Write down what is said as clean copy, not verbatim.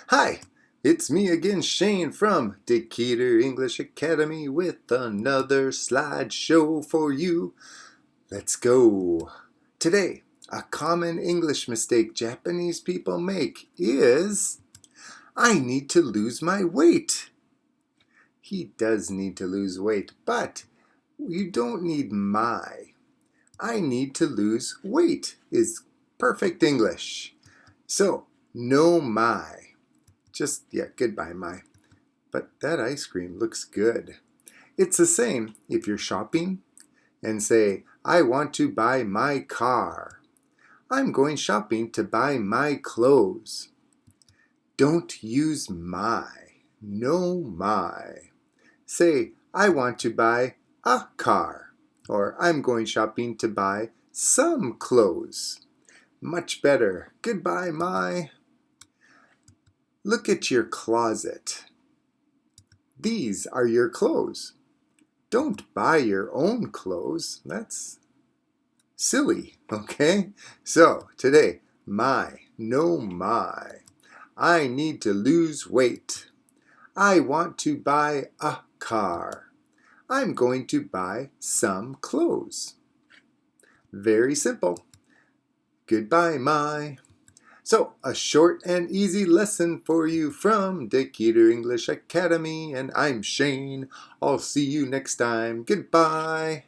Hi, it's me again, Shane from Dekiru English Academy with another slideshow for you. Let's go. Today, a common English mistake Japanese people make is, I need to lose my weight. He does need to lose weight, but you don't need my. I need to lose weight is perfect English. So, no my. Goodbye, my. But that ice cream looks good. It's the same if you're shopping and say, I want to buy my car. I'm going shopping to buy my clothes. Don't use my. No my. Say, I want to buy a car. Or I'm going shopping to buy some clothes. Much better. Goodbye, my. Look at your closet. These are your clothes. Don't buy your own clothes. That's silly, okay? So, today, my, no my. I need to lose weight. I want to buy a car. I'm going to buy some clothes. Very simple. Goodbye, my. So, a short and easy lesson for you from Dekiru English Academy, and I'm Shane. I'll see you next time. Goodbye.